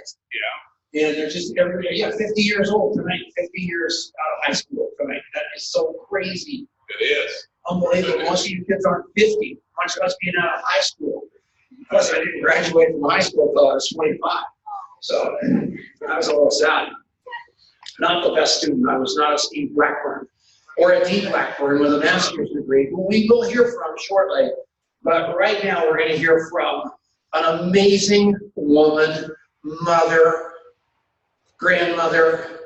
kids. Yeah. And they're just everybody, yeah, 50 years old tonight, 50 years out of high school tonight. That is so crazy. It is. Unbelievable. Most of you kids aren't 50, much less being out of high school. Plus, I didn't graduate from high school until I was 25. So I was a little sad. Not the best student. I was not a Steve Blackburn or a D Blackburn with a master's degree, who we will hear from shortly. But right now, we're going to hear from an amazing woman, mother, grandmother.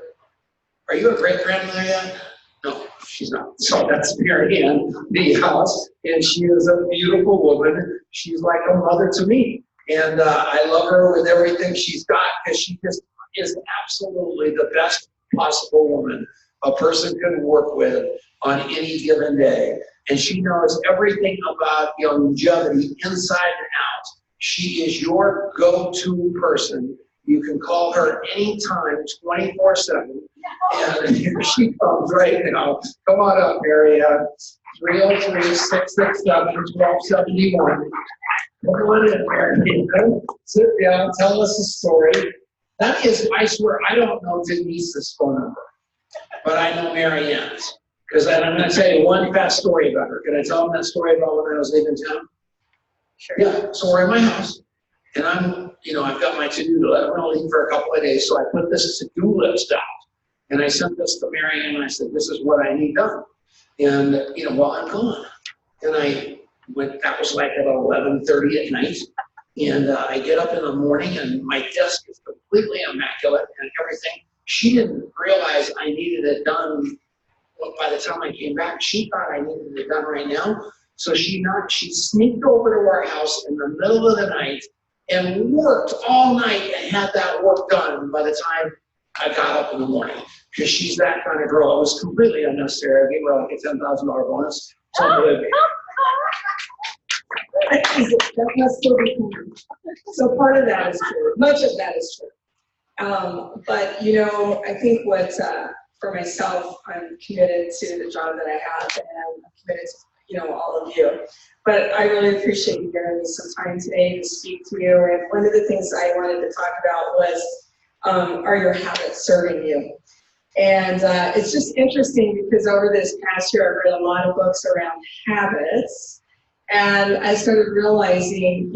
Are you a great-grandmother yet? No, she's not. So that's Marianne House, and she is a beautiful woman. She's like a mother to me. And I love her with everything she's got, because she just is absolutely the best possible woman a person can work with on any given day. And she knows everything about longevity inside and out. She is your go-to person. You can call her anytime, 24/7. And here she comes right now. Come on up, Marianne. 303-667-1271. Come on in, Marianne. Sit down, tell us a story. That is, I swear, I don't know Denise's phone number, but I know Marianne's. Because I'm going to tell you one fast story about her. Can I tell them that story about when I was leaving town? Sure. Yeah, so we're in my house, and I've got my to-do list. I'm going to leave for a couple of days, so I put this to-do list out. And I sent this to Marianne, and I said, this is what I need done. And, while I'm gone. And I went, that was like at 11:30 at night. And I get up in the morning, and my desk is completely immaculate and everything. She didn't realize I needed it done. Well, by the time I came back, she thought I needed it done right now. So she sneaked over to our house in the middle of the night and worked all night and had that work done by the time I got up in the morning. Because she's that kind of girl. It was completely unnecessary. I gave her like a $10,000 bonus. That must still be true. So part of that is true. Much of that is true. But I think what for myself, I'm committed to the job that I have, and I'm committed to all of you. But I really appreciate you giving me some time today to speak to you. And one of the things I wanted to talk about was, are your habits serving you? And it's just interesting because over this past year, I've read a lot of books around habits. And I started realizing,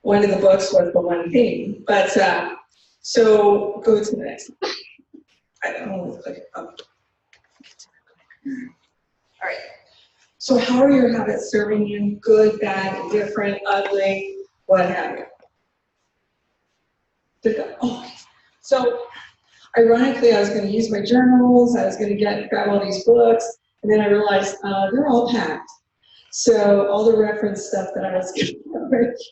one of the books was The One Thing. But so go to the next one. I don't know. All right. So how are your habits serving you? Good, bad, different, ugly, what have you? Oh, so ironically, I was going to use my journals. I was going to grab all these books. And then I realized they're all packed. So all the reference stuff that I was getting,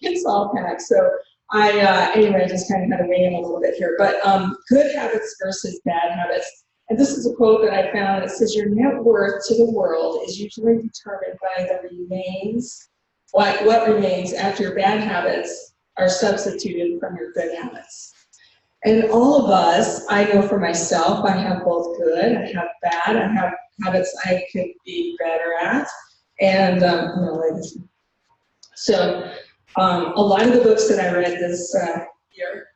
it's all packed. So anyway, I just kind of had to weigh in a little bit here. But good habits versus bad habits. And this is a quote that I found. It says, your net worth to the world is usually determined by what remains after your bad habits are substituted from your good habits. And all of us, I know for myself, I have both good, I have bad, I have habits I could be better at, and so a lot of the books that I read this year,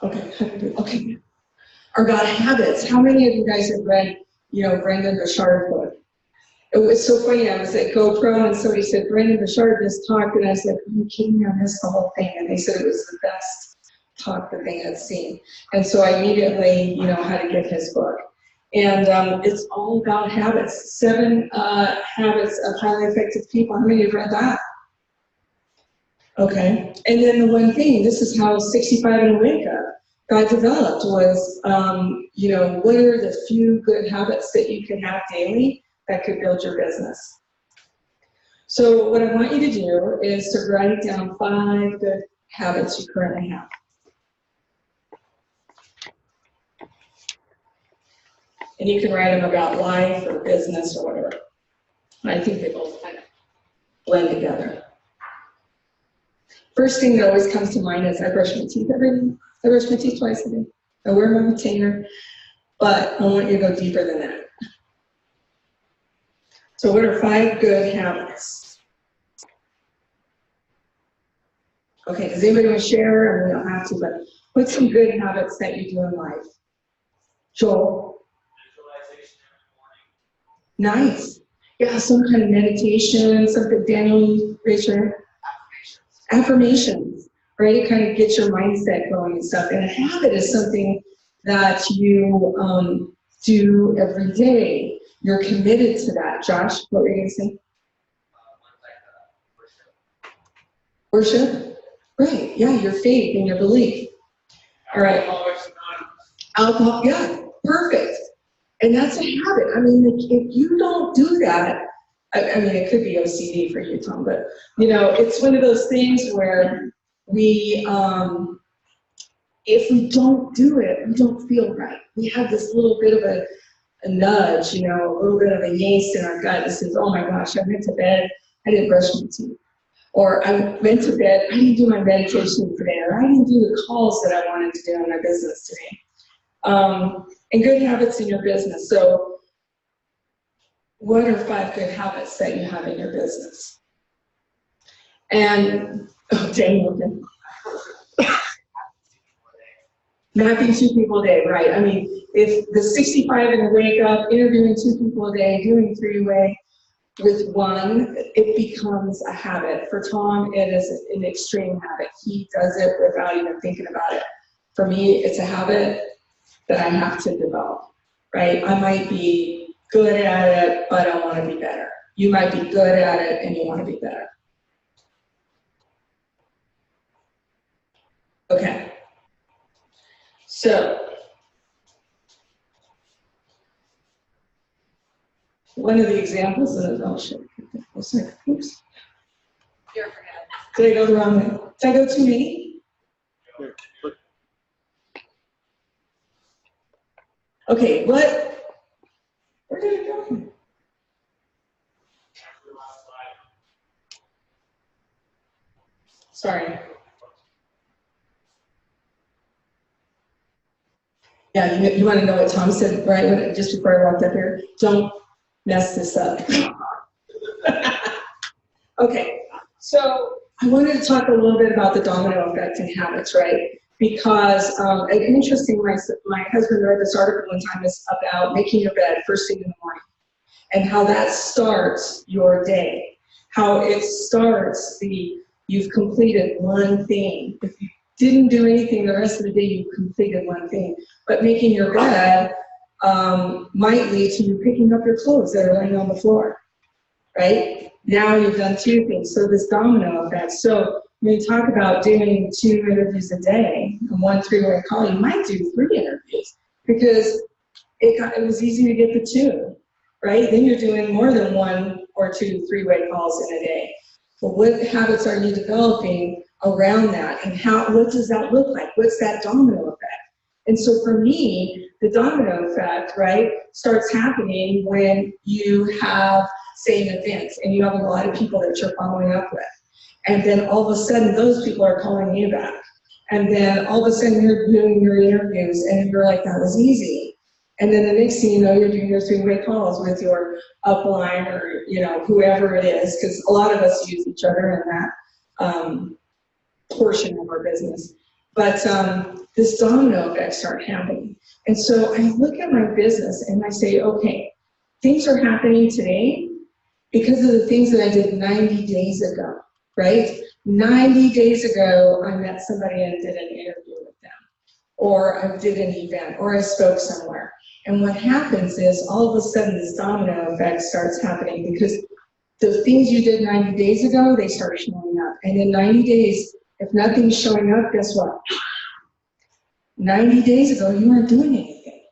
okay, are about habits. How many of you guys have read, Brendon Burchard's book? It was so funny. I was at GoPro and somebody said, Brendon Burchard just talked, and I said, are you kidding me? I missed the whole thing. And they said it was the best talk that they had seen. And so I immediately, had to get his book. And it's all about habits. 7 habits of highly effective people. How many have read that? Okay. And then the one thing, this is how 65 and Awake got developed was, what are the few good habits that you can have daily that could build your business? So what I want you to do is to write down 5 good habits you currently have. And you can write them about life or business or whatever. I think they both kind of blend together. First thing that always comes to mind is I brush my teeth every day. I brush my teeth twice a day. I wear my retainer, but I want you to go deeper than that. So what are 5 good habits? Okay, does anybody want to share? I mean, you don't have to, but what's some good habits that you do in life? Joel? Visualization every morning. Nice. Yeah, some kind of meditation, something. Daniel, raise your hand. Affirmations, right? To kind of get your mindset going and stuff. And a habit is something that you do every day. You're committed to that. Josh, what were you going to say? One like worship. Worship? Right, yeah, your faith and your belief. All right. Alcoholics Anonymous. Alcohol, yeah, perfect. And that's a habit. I mean, if you don't do that, I mean, it could be OCD for you, Tom, but, you know, it's one of those things where we, if we don't do it, we don't feel right. We have this little bit of a nudge, you know, a little bit of a yace in our gut that says, oh my gosh, I went to bed, I didn't brush my teeth. Or I went to bed, I didn't do my meditation today, or I didn't do the calls that I wanted to do in my business today. And good habits in your business. So what are 5 good habits that you have in your business? And, oh, Daniel, mapping 2 people a day, right? I mean, if the 65 in a wake up, interviewing 2 people a day, doing 3-way with 1, it becomes a habit. For Tom, it is an extreme habit. He does it without even thinking about it. For me, it's a habit that I have to develop, right? I might be good at it, but I want to be better. You might be good at it and you want to be better. Okay. So, one of the examples of, oh shit, oops. You're forgetting. Did I go the wrong way? Did I go too many? Okay, what? Where did it go? Sorry. Yeah, you want to know what Tom said, right, just before I walked up here? Don't mess this up. Okay, so I wanted to talk a little bit about the domino effect and habits, right? Because interesting, my husband read this article one time is about making your bed first thing in the morning and how that starts your day, how it starts you've completed one thing. If you didn't do anything the rest of the day, you completed one thing. But making your bed might lead to you picking up your clothes that are laying on the floor, right? Now you've done 2 things. So this domino effect. So when you talk about doing 2 interviews a day and 1 3-way call, you might do 3 interviews because it was easy to get the 2, right? Then you're doing more than 1 or 2 3-way calls in a day. But what habits are you developing around that, and what does that look like? What's that domino effect? And so for me, the domino effect, right, starts happening when you have, say, an event, and you have a lot of people that you're following up with. And then all of a sudden, those people are calling you back. And then all of a sudden, you're doing your interviews, and you're like, that was easy. And then the next thing you know, you're doing your 3-way calls with your upline or, you know, whoever it is, because a lot of us use each other in that portion of our business. But this domino effect start happening. And so I look at my business and I say, okay, things are happening today because of the things that I did 90 days ago, right? 90 days ago, I met somebody and did an interview with them, or I did an event, or I spoke somewhere. And what happens is all of a sudden this domino effect starts happening because the things you did 90 days ago, they start showing up. And in 90 days, if nothing's showing up, guess what? 90 days ago, you weren't doing anything.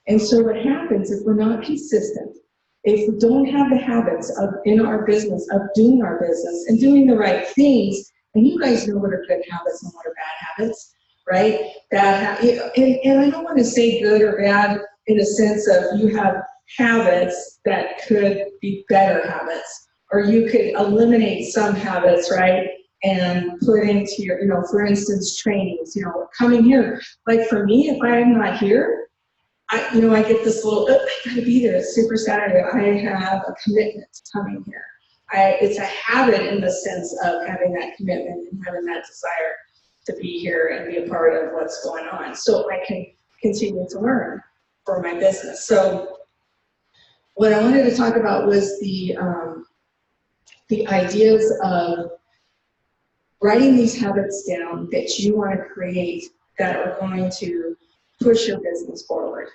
And so what happens if we're not consistent, if we don't have the habits in our business of doing our business and doing the right things, and you guys know what are good habits and what are bad habits, right? And I don't want to say good or bad in a sense of you have habits that could be better habits, or you could eliminate some habits, right? And put into your, you know, for instance, trainings, you know, coming here. Like for me, if I'm not here, I get this little, I gotta be there, it's Super Saturday, I have a commitment to coming here. It's a habit in the sense of having that commitment and having that desire to be here and be a part of what's going on, so I can continue to learn for my business. So what I wanted to talk about was the ideas of writing these habits down that you want to create that are going to push your business forward.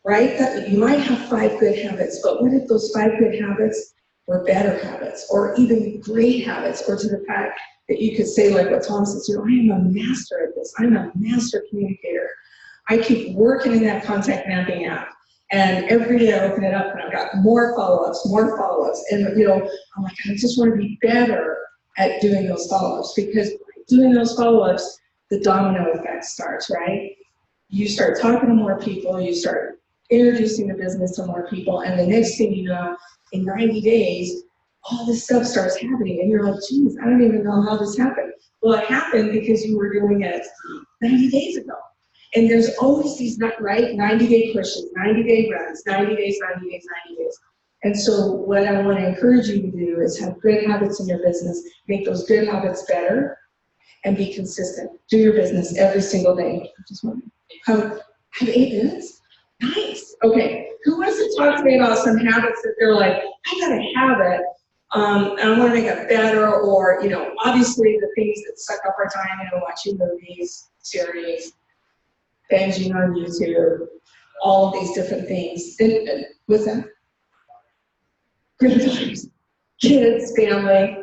Right? That you might have 5 good habits, but what if those 5 good habits were better habits, or even great habits, or to the fact that you could say, like what Tom says, I am a master at this. I'm a master communicator. I keep working in that contact mapping app, and every day I open it up and I've got more follow-ups, and I'm like, I just want to be better at doing those follow-ups, because doing those follow-ups, the domino effect starts, right? You start talking to more people, you start introducing the business to more people, and the next thing you know, in 90 days, all this stuff starts happening, and you're like, geez, I don't even know how this happened. Well, it happened because you were doing it 90 days ago. And there's always these, 90-day pushes, 90-day runs, 90 days, 90 days, 90 days. And so what I want to encourage you to do is have good habits in your business, make those good habits better, and be consistent. Do your business every single day. I just want to have 8 minutes. Nice. Okay. Who wants to talk to me about some habits that they're like, I got a habit, and I want to make it better, or, obviously the things that suck up our time, watching movies, series, binging on YouTube, all of these different things. What's that? Good times. Kids, family,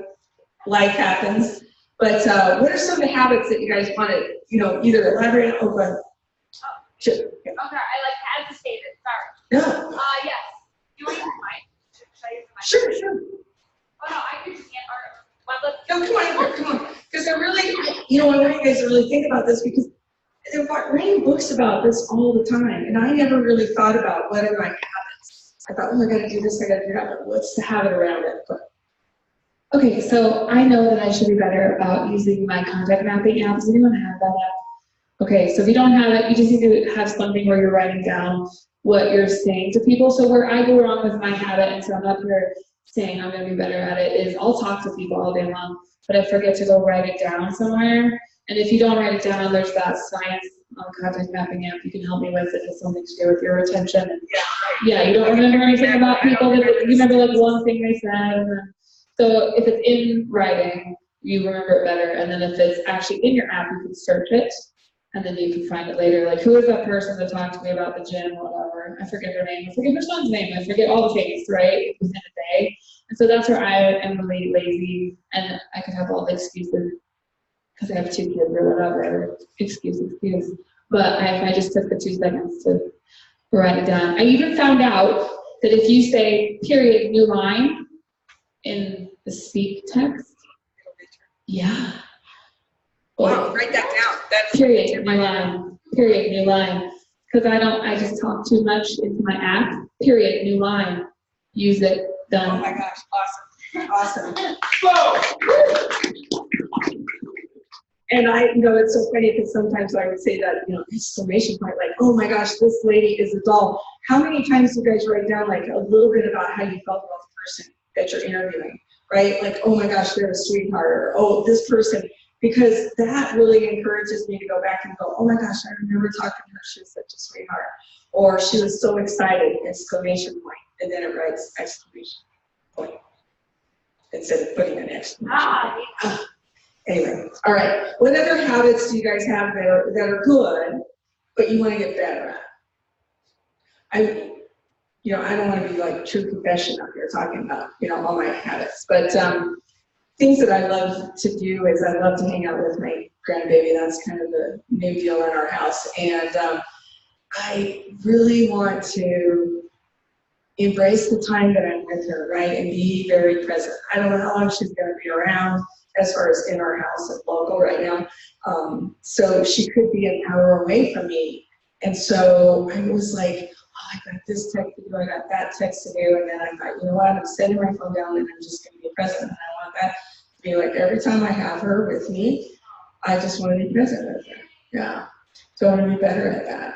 life happens. But what are some of the habits that you guys want to, either elaborate on, open? Sure. Yeah. Okay, I had to state it, sorry. No. Yes. You want to use the mic? Should I use the mic? Sure. Oh, no, I could just can't, or, No, come on. Because I want you guys to really think about this, because they're writing books about this all the time, and I never really thought about what are my habits. I thought, I gotta do this, I gotta do that, but what's the habit around it? But, okay, so I know that I should be better about using my contact mapping app. Does anyone have that app? Okay, so if you don't have it, you just need to have something where you're writing down what you're saying to people. So where I go wrong with my habit, and so I'm up here saying I'm gonna be better at it, is I'll talk to people all day long, but I forget to go write it down somewhere. And if you don't write it down, there's that science contact mapping app you can help me with if it's something to do with your retention. Yeah, you don't remember anything about people, you remember like one thing they said. And then, so if it's in writing, you remember it better. And then if it's actually in your app, you can search it, and then you can find it later. Like, who is that person that talked to me about the gym, whatever. I forget their name. I forget their son's name. I forget all the things, right, within a day. And so that's where I am really lazy, and I could have all the excuses because I have 2 kids or whatever. Excuse. But if I just took the 2 seconds to write it down. I even found out that if you say period, new line in the speak text, yeah. wow, write that down. That's Period, new line. Period, new line. Because I just talk too much into my app. Period, new line. Use it, done. Oh my gosh, awesome. Whoa! And it's so funny because sometimes I would say that, exclamation point, like, oh my gosh, this lady is a doll. How many times do you guys write down like a little bit about how you felt about the person that you're interviewing, right? Like, oh my gosh, they're a sweetheart, or oh, this person, because that really encourages me to go back and go, oh my gosh, I remember talking to her, she was such a sweetheart. Or she was so excited, exclamation point, and then it writes exclamation point instead of putting an exclamation point. Anyway, all right. What other habits do you guys have that are good, but you want to get better at? I don't want to be like true confession up here talking about, all my habits, but things that I love to do is I love to hang out with my grandbaby. That's kind of the new deal in our house, and I really want to embrace the time that I'm with her, right, and be very present. I don't know how long she's going to be around as far as in our house and local right now. So she could be an hour away from me. And so I was like, oh, I got this text to do, I got that text to do. And then I thought, you know what, I'm setting my phone down and I'm just going to be present. And I want that to be like every time I have her with me, I just want to be present with her. Yeah. So I want to be better at that.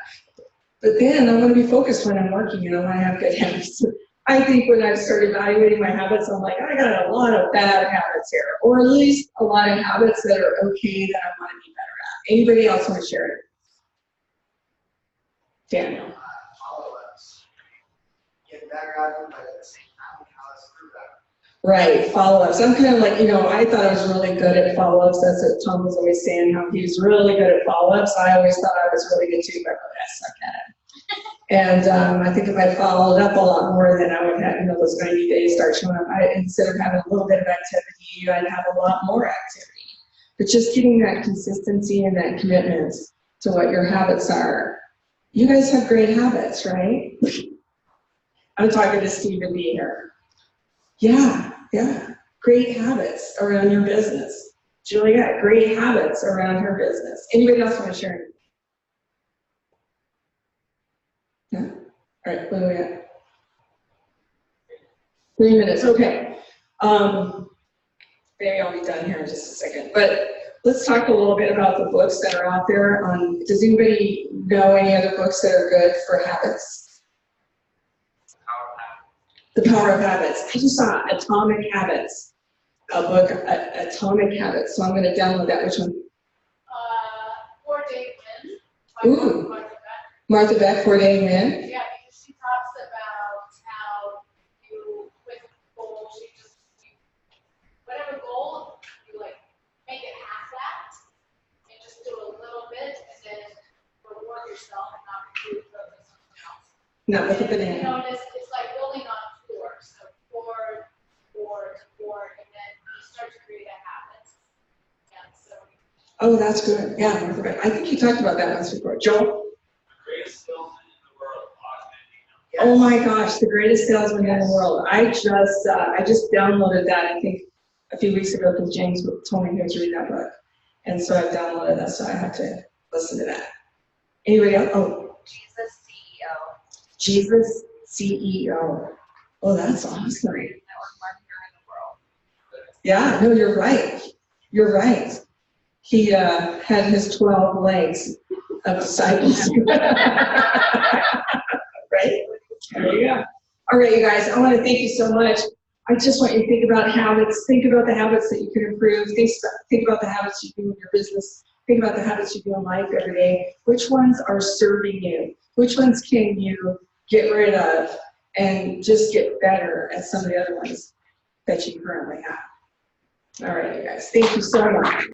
But then I want to be focused when I'm working and I want to have good habits. I think when I start evaluating my habits, I'm like, I got a lot of bad habits here, or at least a lot of habits that are okay that I want to be better at. Anybody else want to share it? Daniel. Follow-ups. Get better at them, but at the same time, how to screw that. Right, follow-ups. I'm kind of like, I thought I was really good at follow-ups. That's what Tom was always saying, how he was really good at follow-ups. I always thought I was really good too, but really I suck at it. And I think if I followed up a lot more, then I would have, those 90 days start showing up. Instead of having a little bit of activity, I'd have a lot more activity. But just getting that consistency and that commitment to what your habits are. You guys have great habits, right? I'm talking to Stephen B here. Yeah. Great habits around your business. Julia, great habits around her business. Anybody else want to share? Yeah? All right, what do we got? 3 minutes, okay. Maybe I'll be done here in just a second. But let's talk a little bit about the books that are out there. Does anybody know any other books that are good for habits? The Power of Habits. I just saw Atomic Habits, a book, Atomic Habits. So I'm going to download that. Which one? 4-Day Win. Ooh. Martha Beck, 4-Day Win. Yeah, because she talks about how you, with goals, whatever goal, you like make it half that and just do a little bit and then reward yourself and not be focused on something else. Not with a And, banana. it's like building on floor. So forward, and then you start to create a habit. And so. Oh, that's good. Yeah, Martha Beck. I think you talked about that once before. Joel? Greatest salesman in the world, Yes. Oh my gosh, the greatest salesman in the world. I just downloaded that, I think, a few weeks ago because James told me he was reading that book. And so I downloaded that, so I have to listen to that. Anybody else? Oh. Jesus CEO. Oh, that's awesome. Yeah, no, you're right. You're right. He had his 12 legs of disciples. Right? There you go. All right, you guys, I want to thank you so much. I just want you to think about habits. Think about the habits that you can improve. Think about the habits you do in your business. Think about the habits you do in life every day. Which ones are serving you? Which ones can you get rid of and just get better at some of the other ones that you currently have? All right, you guys, thank you so much.